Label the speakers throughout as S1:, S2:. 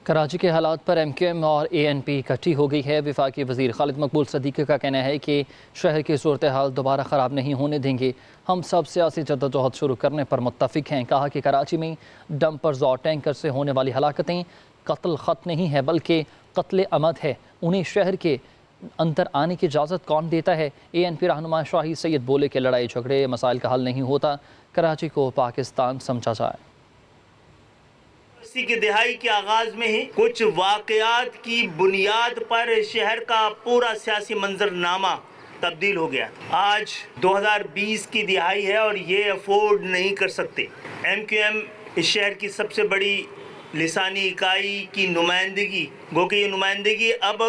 S1: کراچی کے حالات پر M Q M اور اے این پی اکٹھی ہو گئی ہے۔ وفاقی وزیر خالد مقبول صدیقی کا کہنا ہے کہ شہر کی صورتحال دوبارہ خراب نہیں ہونے دیں گے۔ ہم سب سیاسی جدوجہد شروع کرنے پر متفق ہیں۔ کہا کہ کراچی میں ڈمپرز اور ٹینکر سے ہونے والی ہلاکتیں قتل خط نہیں ہے بلکہ قتل عمد ہے۔ انہیں شہر کے اندر آنے کی اجازت کون دیتا ہے؟ اے این پی رہنما شاہی سید بولے کہ لڑائی جھگڑے مسائل کا حل نہیں ہوتا، کراچی کو پاکستان سمجھا جائے۔
S2: کی دہائی کے آغاز میں ہی کچھ واقعات کی بنیاد پر شہر کا پورا سیاسی منظرنامہ تبدیل ہو گیا۔ آج 2020 کی دہائی ہے اور یہ افورڈ نہیں کر سکتے۔ ایم کیو ایم اس شہر کی سب سے بڑی لسانی اکائی کی نمائندگی، گو کہ یہ نمائندگی اب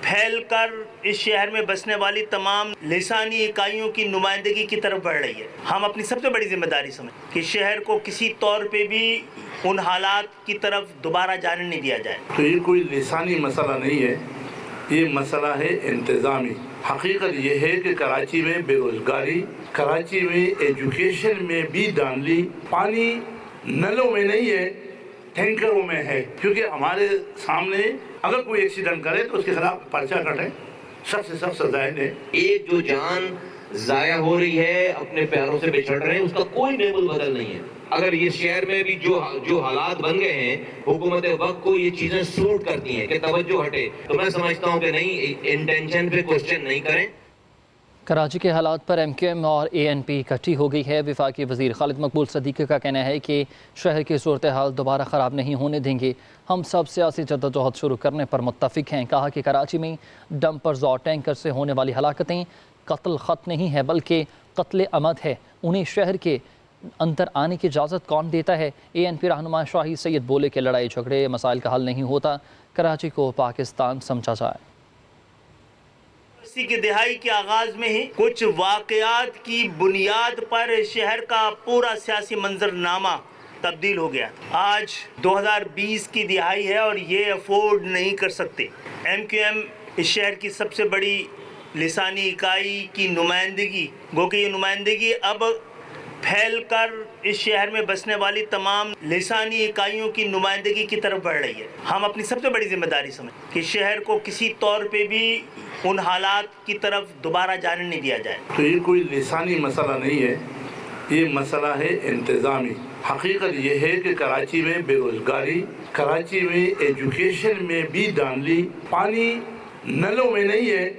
S2: پھیل کر اس شہر میں بسنے والی تمام لسانی اکائیوں کی نمائندگی کی طرف بڑھ رہی ہے۔ ہم اپنی سب سے بڑی ذمہ داری سمجھیں کہ شہر کو کسی طور پہ بھی ان حالات کی طرف دوبارہ جانے نہیں دیا جائے۔
S3: تو یہ کوئی لسانی مسئلہ نہیں ہے، یہ مسئلہ ہے انتظامی۔ حقیقت یہ ہے کہ کراچی میں بے روزگاری، کراچی میں ایجوکیشن میں بھی دھاندلی، پانی نلوں میں نہیں ہے، ٹینکروں میں ہے، کیونکہ ہمارے سامنے اگر کوئی ایکسیڈنٹ کرے تو اس کے خلاف پرچہ کٹے، سخت سے سخت سزائیں دیں۔
S4: ایک جو جان ضائع ہو رہی ہے، اپنے پیروں سے بچھڑ رہے ہیں، اس کا کوئی نعم البدل نہیں ہے۔ اگر یہ شہر میں بھی جو حالات بن گئے ہیں، حکومت وقت کو یہ چیزیں سوٹ کرتی ہیں کہ توجہ ہٹے، تو میں سمجھتا ہوں کہ نہیں، انٹینشن پہ کوسچن نہیں کریں۔
S1: کراچی کے حالات پر ایم کیو ایم اور اے این پی اکٹھی ہو گئی ہے۔ وفاقی وزیر خالد مقبول صدیقی کا کہنا ہے کہ شہر کی صورتحال دوبارہ خراب نہیں ہونے دیں گے۔ ہم سب سیاسی جدوجہد شروع کرنے پر متفق ہیں۔ کہا کہ کراچی میں ڈمپرز اور ٹینکر سے ہونے والی ہلاکتیں قتل خط نہیں ہے بلکہ قتل عمد ہے۔ انہیں شہر کے اندر آنے کی اجازت کون دیتا ہے؟ اے این پی رہنما شاہی سید بولے کہ لڑائی جھگڑے مسائل کا حل نہیں ہوتا، کراچی کو پاکستان سمجھا جائے۔
S2: کی دہائی کے آغاز میں ہی کچھ واقعات کی بنیاد پر شہر کا پورا سیاسی منظرنامہ تبدیل ہو گیا۔ آج 2020 کی دہائی ہے اور یہ افورڈ نہیں کر سکتے۔ ایم کیو ایم اس شہر کی سب سے بڑی لسانی اکائی کی نمائندگی، گو کہ یہ نمائندگی اب پھیل کر اس شہر میں بسنے والی تمام لسانی اکائیوں کی نمائندگی کی طرف بڑھ رہی ہے۔ ہم اپنی سب سے بڑی ذمہ داری سمجھیں کہ شہر کو کسی طور پہ بھی ان حالات کی طرف دوبارہ جانے نہیں دیا جائے۔
S3: تو یہ کوئی لسانی مسئلہ نہیں ہے، یہ مسئلہ ہے انتظامی۔ حقیقت یہ ہے کہ کراچی میں بے روزگاری، کراچی میں ایجوکیشن میں بھی دھاندلی، پانی نلوں میں نہیں ہے،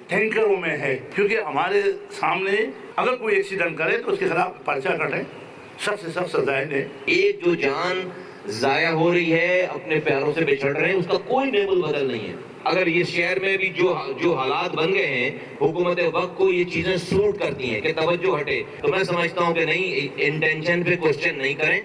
S3: ٹینکروں میں ہے، کیونکہ ہمارے سامنے اگر کوئی ایکسیڈنٹ کرے تو اس کے خلاف پرچہ کٹے، سخت سے سخت سزائیں دیں۔
S4: ایک جو جان ضائع ہو رہی ہے، اپنے پیروں سے بچھڑ رہے ہیں، اس کا کوئی نعم البدل نہیں ہے۔ اگر یہ شہر میں بھی جو حالات بن گئے ہیں، حکومت وقت کو یہ چیزیں سوٹ کرتی ہیں کہ توجہ ہٹے، تو میں سمجھتا ہوں کہ نہیں، انٹینشن پہ کوسچن نہیں کریں۔